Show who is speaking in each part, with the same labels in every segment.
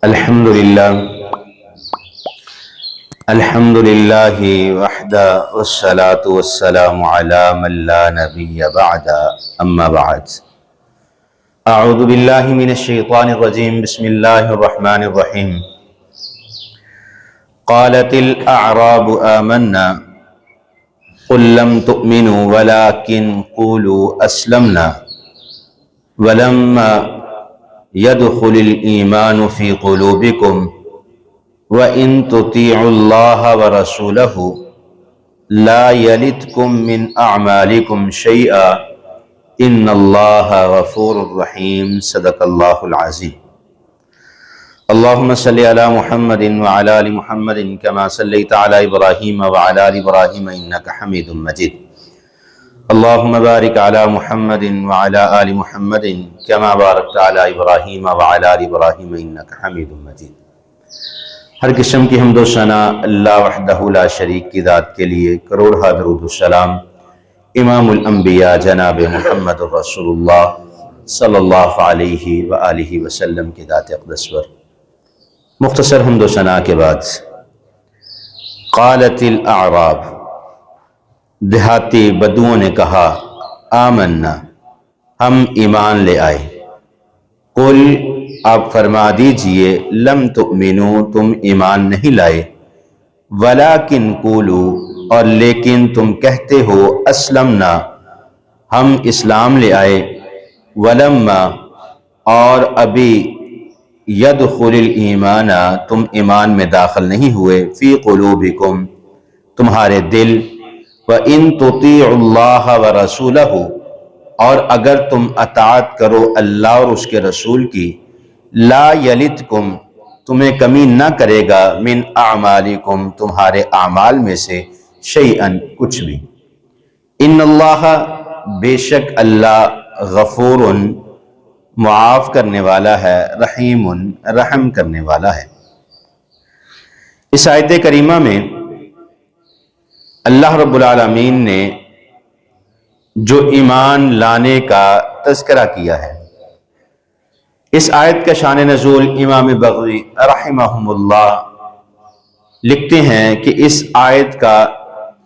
Speaker 1: الحمد لله الحمد لله وحده والصلاة والسلام على من لا نبي بعد أما بعد أعوذ بالله من الشيطان الرجيم بسم الله الرحمن الرحيم قالت الأعراب آمنا قل لم تؤمنوا ولكن قولوا أسلمنا ولما يدخل الإيمان في قلوبكم وَإِن تُطِيعُوا اللَّهَ وَرَسُولَهُ لَا يَلِتْكُم مِّنْ أَعْمَالِكُمْ شَيْئًا إِنَّ اللَّهَ غَفُورٌ رَّحِيمٌ صدق اللہ العظیم۔ اللهم صل على محمد وعلى آل محمد كما صليت على إبراهيم وعلى آل إبراهيم إنك حميد مجيد۔ اللهم بارك على محمد وعلى آل محمد كما باركت على إبراهيم وعلى آل إبراهيم إنك حميد مجيد۔ ہر قسم کی حمد و ثنا اللہ وحدہ لا شریک کی ذات کے لیے، کروڑہ درود السلام امام الانبیاء جناب محمد رسول اللہ صلی اللہ علیہ وآلہ وسلم کی ذات اقدس پر۔ مختصر حمد و ثنا کے بعد، قالت الاعراب، دیہاتی بدوؤں نے کہا، آمنا، ہم ایمان لے آئے۔ قل، آپ فرما دیجئے، لم تؤمنو، تم ایمان نہیں لائے، ولیکن قولو، اور لیکن تم کہتے ہو، اسلمنا، ہم اسلام لے آئے، ولما، اور ابھی، یدخل الایمان، تم ایمان میں داخل نہیں ہوئے، فی قلوبکم، تمہارے دل، وَإِن تُطِيعُوا اللَّهَ وَرَسُولَهُ، اور اگر تم اطاعت کرو اللہ اور اس کے رسول کی، لا یلتکم، تمہیں کمی نہ کرے گا، من اعمالکم، تمہارے اعمال میں سے، شیئن، کچھ بھی۔ ان اللہ، بے شک اللہ، غفور، معاف کرنے والا ہے، رحیم، رحم کرنے والا ہے۔ اس آیت کریمہ میں اللہ رب العالمین نے جو ایمان لانے کا تذکرہ کیا ہے، اس آیت کا شان نزول امام بغوی رحمہم اللہ لکھتے ہیں کہ اس آیت کا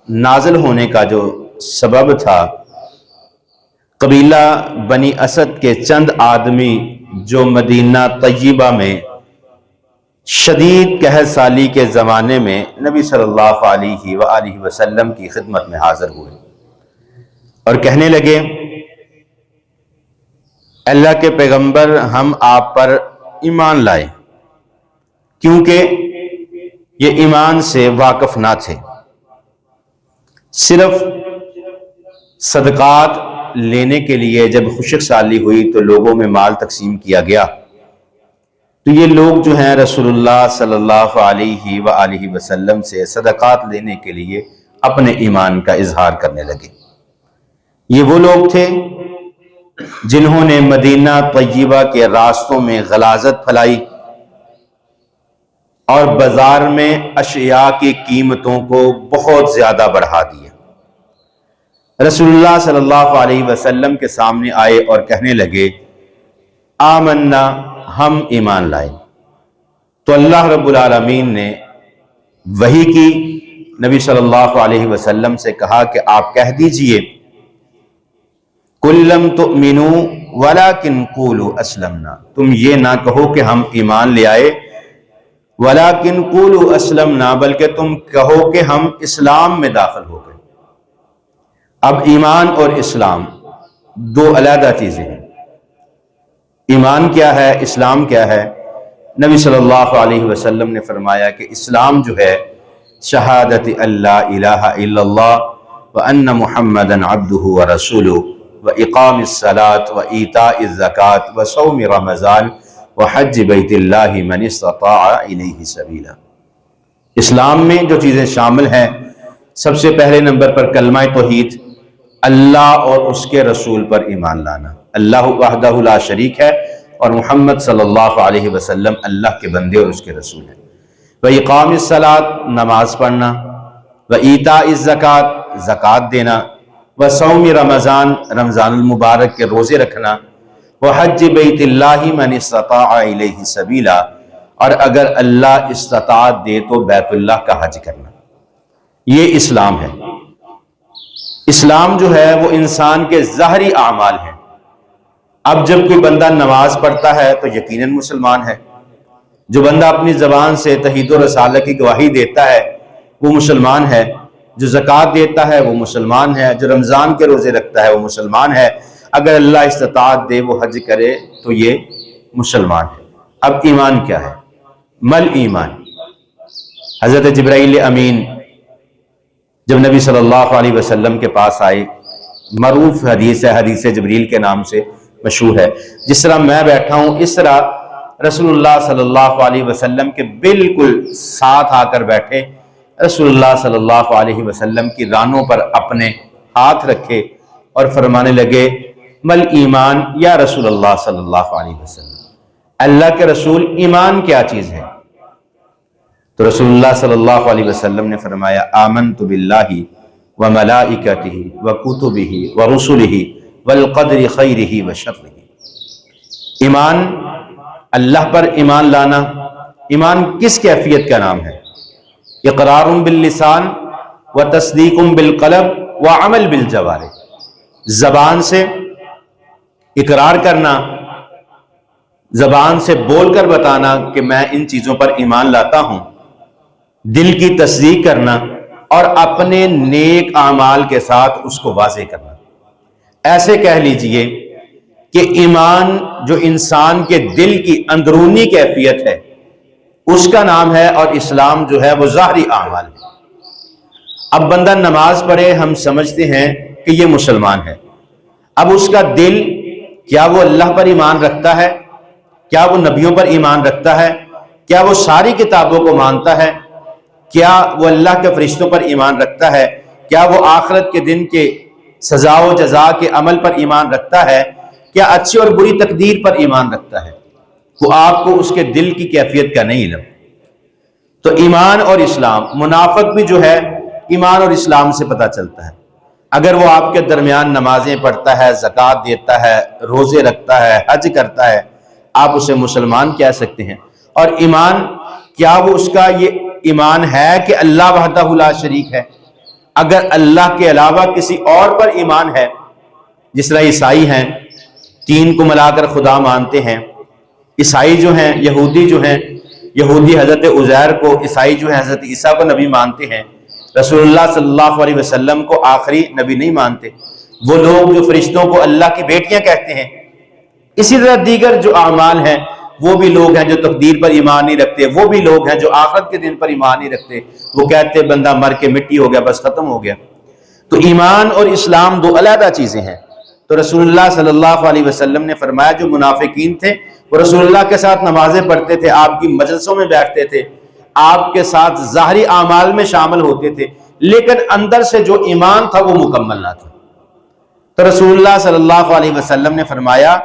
Speaker 1: نازل ہونے کا جو سبب تھا، قبیلہ بنی اسد کے چند آدمی جو مدینہ طیبہ میں شدید قحط سالی کے زمانے میں نبی صلی اللہ علیہ وآلہ وسلم کی خدمت میں حاضر ہوئے اور کہنے لگے، اللہ کے پیغمبر، ہم آپ پر ایمان لائے، کیونکہ یہ ایمان سے واقف نہ تھے۔ صرف صدقات لینے کے لیے جب خشک سالی ہوئی تو لوگوں میں مال تقسیم کیا گیا، تو یہ لوگ جو ہیں رسول اللہ صلی اللہ علیہ وآلہ وسلم سے صدقات لینے کے لیے اپنے ایمان کا اظہار کرنے لگے۔ یہ وہ لوگ تھے جنہوں نے مدینہ طیبہ کے راستوں میں غلاظت پھیلائی اور بازار میں اشیاء کی قیمتوں کو بہت زیادہ بڑھا دیا۔ رسول اللہ صلی اللہ علیہ وسلم کے سامنے آئے اور کہنے لگے، آمنا، ہم ایمان لائے۔ تو اللہ رب العالمین نے وحی کی، نبی صلی اللہ علیہ وسلم سے کہا کہ آپ کہہ دیجئے، قُل لَّمْ تُؤْمِنُوا وَلَٰكِنْ قُولُوا أَسْلَمْنَا، تم یہ نہ کہو کہ ہم ایمان لے آئے، وَلَٰكِنْ قُولُوا أَسْلَمْنَا، بلکہ تم کہو کہ ہم اسلام میں داخل ہو گئے۔ اب ایمان اور اسلام دو علیحدہ چیزیں ہیں۔ ایمان کیا ہے، اسلام کیا ہے؟ نبی صلی اللہ علیہ وسلم نے فرمایا کہ اسلام جو ہے، شہادت اللہ الہ الا اللہ وان محمدًا عبدہ ورسولہ وإقام الصلاة وإيتاء الزکاة وصوم رمضان وحج بیت اللہ من استطاع الیہ سبیلا۔ اسلام میں جو چیزیں شامل ہیں، سب سے پہلے نمبر پر کلمہ توحید، اللہ اور اس کے رسول پر ایمان لانا۔ اللہ وحدہ لا شریک ہے اور محمد صلی اللہ علیہ وسلم اللہ کے بندے اور اس کے رسول ہیں۔ وإقام الصلاة، نماز پڑھنا، وإيتاء الزکاة، زکوٰۃ دینا، وصوم رمضان، رمضان المبارک کے روزے رکھنا، وحج بیت اللہ من استطاع الیہ سبیلا، اور اگر اللہ استطاعت دے تو بیت اللہ کا حج کرنا۔ یہ اسلام ہے۔ اسلام جو ہے وہ انسان کے ظاہری اعمال ہیں۔ اب جب کوئی بندہ نماز پڑھتا ہے تو یقیناً مسلمان ہے، جو بندہ اپنی زبان سے توحید و رسالت کی گواہی دیتا ہے وہ مسلمان ہے، جو زکوٰۃ دیتا ہے وہ مسلمان ہے، جو رمضان کے روزے رکھتا ہے وہ مسلمان ہے، اگر اللہ استطاعت دے وہ حج کرے تو یہ مسلمان ہے۔ اب ایمان کیا ہے؟ مل ایمان۔ حضرت جبرائیل امین جب نبی صلی اللہ علیہ وسلم کے پاس آئے، معروف حدیث ہے، حدیث جبریل کے نام سے مشہور ہے، جس طرح میں بیٹھا ہوں اس طرح رسول اللہ صلی اللہ علیہ وسلم کے بالکل ساتھ آ کر بیٹھے، رسول اللہ صلی اللہ علیہ وسلم کی رانوں پر اپنے ہاتھ رکھے اور فرمانے لگے مل ایمان یا رسول اللہ صلی اللہ علیہ وسلم، اللہ کے رسول ایمان کیا چیز ہے؟ تو رسول اللہ صلی اللہ علیہ وسلم نے فرمایا آمنت باللہ وملائکتہ وکتبہ ورسلہ والقدر خیرہ وشرہ۔ ایمان، اللہ پر ایمان لانا۔ ایمان کس کیفیت کا نام ہے؟ اقرار باللسان وتصدیق بالقلب وعمل بالجوارح۔ زبان سے اقرار کرنا، زبان سے بول کر بتانا کہ میں ان چیزوں پر ایمان لاتا ہوں، دل کی تصدیق کرنا اور اپنے نیک اعمال کے ساتھ اس کو واضح کرنا۔ ایسے کہہ لیجئے کہ ایمان جو انسان کے دل کی اندرونی کیفیت ہے اس کا نام ہے، اور اسلام جو ہے وہ ظاہری اعمال ہے۔ اب بندہ نماز پڑھے، ہم سمجھتے ہیں کہ یہ مسلمان ہے۔ اب اس کا دل، کیا وہ اللہ پر ایمان رکھتا ہے؟ کیا وہ نبیوں پر ایمان رکھتا ہے؟ کیا وہ ساری کتابوں کو مانتا ہے؟ کیا وہ اللہ کے فرشتوں پر ایمان رکھتا ہے؟ کیا وہ آخرت کے دن کے سزا و جزا کے عمل پر ایمان رکھتا ہے؟ کیا اچھی اور بری تقدیر پر ایمان رکھتا ہے؟ وہ آپ کو اس کے دل کی کیفیت کا نہیں علم۔ تو ایمان اور اسلام، منافق بھی جو ہے ایمان اور اسلام سے پتہ چلتا ہے۔ اگر وہ آپ کے درمیان نمازیں پڑھتا ہے، زکوٰۃ دیتا ہے، روزے رکھتا ہے، حج کرتا ہے، آپ اسے مسلمان کہہ سکتے ہیں۔ اور ایمان، کیا وہ اس کا یہ ایمان ہے کہ اللہ وحدہ لا شریک ہے؟ اگر اللہ کے علاوہ کسی اور پر ایمان ہے، جس طرح عیسائی ہیں، تین کو ملا کر خدا مانتے ہیں، عیسائی جو ہیں، یہودی جو ہیں، یہودی حضرت عزیر کو، عیسائی جو ہیں حضرت عیسیٰ کو نبی مانتے ہیں، رسول اللہ صلی اللہ علیہ وسلم کو آخری نبی نہیں مانتے، وہ لوگ جو فرشتوں کو اللہ کی بیٹیاں کہتے ہیں، اسی طرح دیگر جو اعمال ہیں، وہ بھی لوگ ہیں جو تقدیر پر ایمان نہیں رکھتے، وہ بھی لوگ ہیں جو آخرت کے دن پر ایمان نہیں رکھتے، وہ کہتے بندہ مر کے مٹی ہو گیا، بس ختم ہو گیا۔ تو ایمان اور اسلام دو علیحدہ چیزیں ہیں۔ تو رسول اللہ صلی اللہ علیہ وسلم نے فرمایا جو منافقین تھے وہ رسول اللہ کے ساتھ نمازیں پڑھتے تھے، آپ کی مجلسوں میں بیٹھتے تھے، آپ کے ساتھ ظاہری اعمال میں شامل ہوتے تھے، لیکن اندر سے جو ایمان تھا وہ مکمل نہ تھا۔ تو رسول اللہ صلی اللہ علیہ وسلم نے فرمایا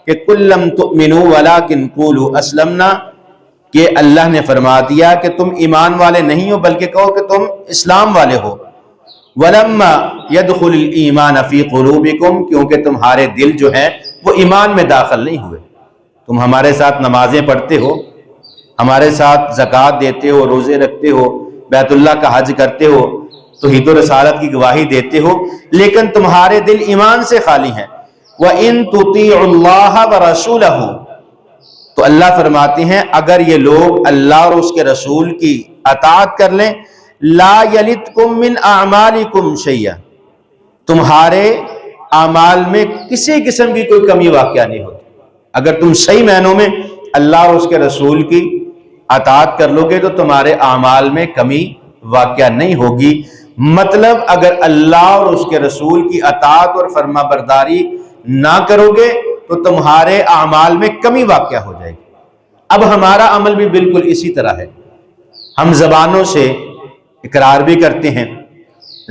Speaker 1: کہ کلم تؤمنوا ولکن قولوا اسلمنا، کہ اللہ نے فرما دیا کہ تم ایمان والے نہیں ہو بلکہ کہو کہ تم اسلام والے ہو۔ ولما يدخل الایمان فی قلوبکم، کیونکہ تمہارے دل جو ہیں وہ ایمان میں داخل نہیں ہوئے۔ تم ہمارے ساتھ نمازیں پڑھتے ہو، ہمارے ساتھ زکوٰۃ دیتے ہو، روزے رکھتے ہو، بیت اللہ کا حج کرتے ہو، توحید و رسالت کی گواہی دیتے ہو، لیکن تمہارے دل ایمان سے خالی ہیں۔ وَإِن تُطِيعُوا اللَّهَ وَرَسُولَهُ، تو اللہ فرماتے ہیں اگر یہ لوگ اللہ اور اس کے رسول کی اطاعت کر لیں، لا یلتکم من اعمالکم شیئا، تمہارے اعمال میں کسی قسم کی کوئی کمی واقعہ نہیں ہوتی۔ اگر تم صحیح معنوں میں اللہ اور اس کے رسول کی اطاعت کر لو گے تو تمہارے اعمال میں کمی واقعہ نہیں ہوگی۔ مطلب اگر اللہ اور اس کے رسول کی اطاعت اور فرما برداری نہ کرو گے تو تمہارے اعمال میں کمی واقعہ ہو جائے گی۔ اب ہمارا عمل بھی بالکل اسی طرح ہے، ہم زبانوں سے اقرار بھی کرتے ہیں،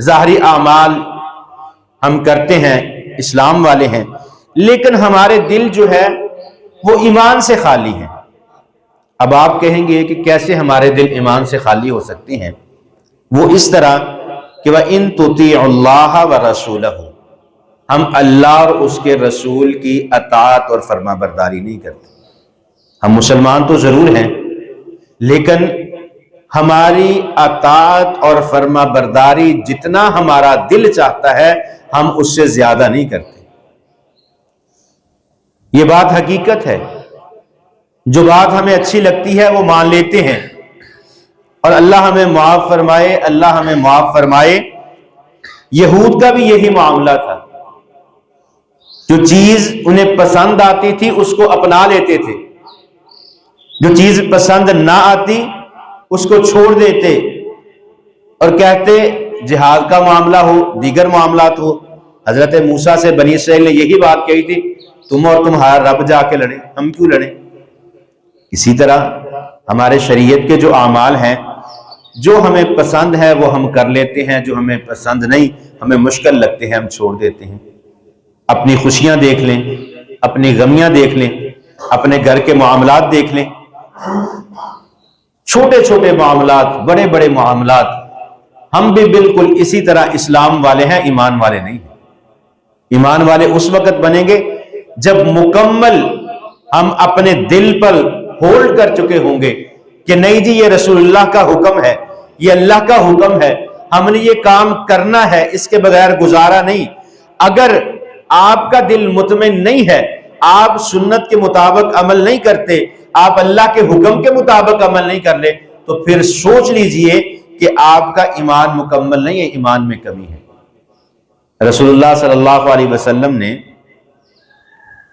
Speaker 1: ظاہری اعمال ہم کرتے ہیں، اسلام والے ہیں، لیکن ہمارے دل جو ہے وہ ایمان سے خالی ہیں۔ اب آپ کہیں گے کہ کیسے ہمارے دل ایمان سے خالی ہو سکتے ہیں؟ وہ اس طرح کہ وَإِن تُطِيعُوا اللَّهَ وَرَسُولَهُ، ہم اللہ اور اس کے رسول کی اطاعت اور فرما برداری نہیں کرتے۔ ہم مسلمان تو ضرور ہیں، لیکن ہماری اطاعت اور فرما برداری جتنا ہمارا دل چاہتا ہے ہم اس سے زیادہ نہیں کرتے. یہ بات حقیقت ہے. جو بات ہمیں اچھی لگتی ہے وہ مان لیتے ہیں، اور اللہ ہمیں معاف فرمائے، اللہ ہمیں معاف فرمائے. یہود کا بھی یہی معاملہ تھا. جو چیز انہیں پسند آتی تھی اس کو اپنا لیتے تھے، جو چیز پسند نہ آتی اس کو چھوڑ دیتے اور کہتے جہاد کا معاملہ ہو، دیگر معاملات ہو. حضرت موسیٰ سے بنی اسرائیل نے یہی بات کہی تھی، تم اور تمہارا رب جا کے لڑے، ہم کیوں لڑیں. اسی طرح ہمارے شریعت کے جو اعمال ہیں، جو ہمیں پسند ہے وہ ہم کر لیتے ہیں، جو ہمیں پسند نہیں، ہمیں مشکل لگتے ہیں، ہم چھوڑ دیتے ہیں. اپنی خوشیاں دیکھ لیں، اپنی غمیاں دیکھ لیں، اپنے گھر کے معاملات دیکھ لیں، چھوٹے چھوٹے معاملات، بڑے بڑے معاملات. ہم بھی بالکل اسی طرح اسلام والے ہیں، ایمان والے نہیں ہیں. ایمان والے اس وقت بنیں گے جب مکمل ہم اپنے دل پر ہولڈ کر چکے ہوں گے کہ نہیں جی یہ رسول اللہ کا حکم ہے، یہ اللہ کا حکم ہے، ہم نے یہ کام کرنا ہے، اس کے بغیر گزارا نہیں. اگر آپ کا دل مطمئن نہیں ہے، آپ سنت کے مطابق عمل نہیں کرتے، آپ اللہ کے حکم کے مطابق عمل نہیں کر لے، تو پھر سوچ لیجئے کہ آپ کا ایمان مکمل نہیں ہے، ایمان میں کمی ہے. رسول اللہ صلی اللہ علیہ وسلم نے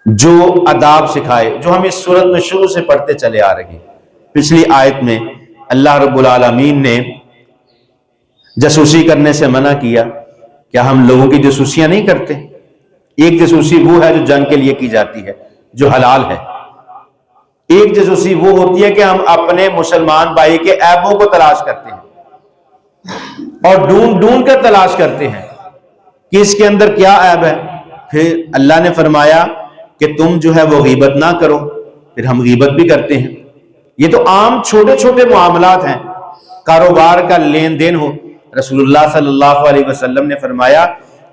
Speaker 1: جو آداب سکھائے، جو ہم اس سورت میں شروع سے پڑھتے چلے آ رہے ہیں. پچھلی آیت میں اللہ رب العالمین نے جاسوسی کرنے سے منع کیا. کیا ہم لوگوں کی جاسوسیاں نہیں کرتے؟ ایک جاسوسی وہ ہے جو جنگ کے لیے کی جاتی ہے، جو حلال ہے. ایک جاسوسی وہ ہوتی ہے کہ ہم اپنے مسلمان بھائی کے عیبوں کو تلاش کرتے ہیں اور ڈھونڈ ڈھونڈ کر تلاش کرتے ہیں کہ اس کے اندر کیا عیب ہے. پھر اللہ نے فرمایا کہ تم جو ہے وہ غیبت نہ کرو، پھر ہم غیبت بھی کرتے ہیں. یہ تو عام چھوٹے چھوٹے معاملات ہیں. کاروبار کا لین دین ہو، رسول اللہ صلی اللہ علیہ وسلم نے فرمایا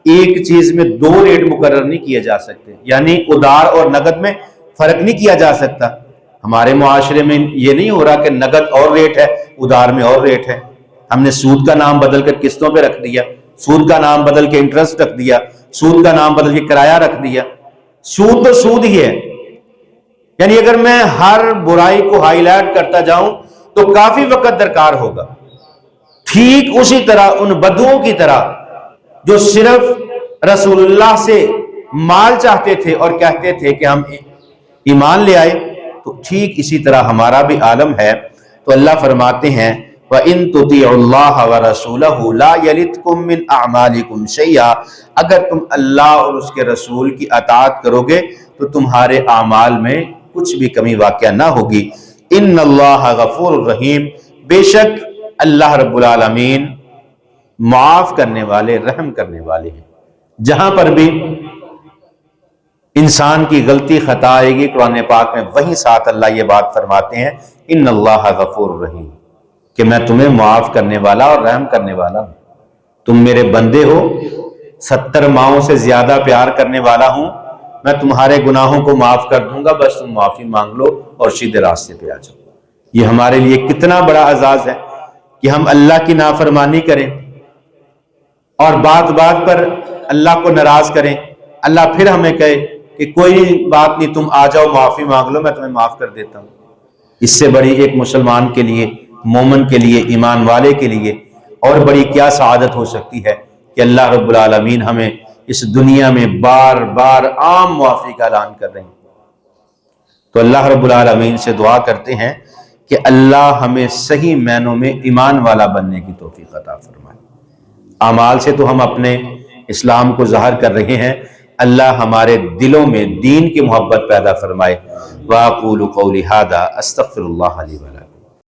Speaker 1: ایک چیز میں دو ریٹ مقرر نہیں کیے جا سکتے، یعنی ادار اور نقد میں فرق نہیں کیا جا سکتا. ہمارے معاشرے میں یہ نہیں ہو رہا کہ نقد اور ریٹ ہے، ادار میں اور ریٹ ہے. ہم نے سود کا نام بدل کر قسطوں پہ رکھ دیا، سود کا نام بدل کے انٹرسٹ رکھ دیا، سود کا نام بدل کے کرایہ رکھ دیا. سود تو سود ہی ہے. یعنی اگر میں ہر برائی کو ہائی لائٹ کرتا جاؤں تو کافی وقت درکار ہوگا. ٹھیک اسی طرح ان بدوؤں کی طرح جو صرف رسول اللہ سے مال چاہتے تھے اور کہتے تھے کہ ہم ایمان لے آئے، تو ٹھیک اسی طرح ہمارا بھی عالم ہے. تو اللہ فرماتے ہیں وَإِن تُطِيعُوا اللَّهَ وَرَسُولَهُ لَا يَلِتْكُم مِّنْ أَعْمَالِكُمْ شَيْئًا. اگر تم اللہ اور اس کے رسول کی اطاعت کرو گے تو تمہارے اعمال میں کچھ بھی کمی واقع نہ ہوگی. ان اللہ غفور الرحیم، بے شک اللہ رب العالمین معاف کرنے والے، رحم کرنے والے ہیں. جہاں پر بھی انسان کی غلطی خطا آئے گی قرآن پاک میں وہیں ساتھ اللہ یہ بات فرماتے ہیں ان اللہ غفور الرحیم، کہ میں تمہیں معاف کرنے والا اور رحم کرنے والا ہوں. تم میرے بندے ہو، 70 ماؤں سے زیادہ پیار کرنے والا ہوں. میں تمہارے گناہوں کو معاف کر دوں گا، بس تم معافی مانگ لو اور سیدھے راستے پہ آ جاؤ. یہ ہمارے لیے کتنا بڑا اعزاز ہے کہ ہم اللہ کی نافرمانی کریں اور بات بات پر اللہ کو ناراض کریں. اللہ پھر ہمیں کہے کہ کوئی بات نہیں، تم آ جاؤ، معافی مانگ لو، میں تمہیں معاف کر دیتا ہوں. اس سے بڑی ایک مسلمان کے لیے، مومن کے لیے، ایمان والے کے لیے اور بڑی کیا سعادت ہو سکتی ہے کہ اللہ رب العالمین ہمیں اس دنیا میں بار بار عام معافی کا اعلان کر رہے ہیں. تو اللہ رب العالمین سے دعا کرتے ہیں کہ اللہ ہمیں صحیح معنوں میں ایمان والا بننے کی توفیق عطا فرمائے. اعمال سے تو ہم اپنے اسلام کو ظاہر کر رہے ہیں، اللہ ہمارے دلوں میں دین کی محبت پیدا فرمائے. وَأَقُولُ قَوْلِي هَذَا أَسْتَغْفِرُ اللَّهَ لِي وَلَكُمْ.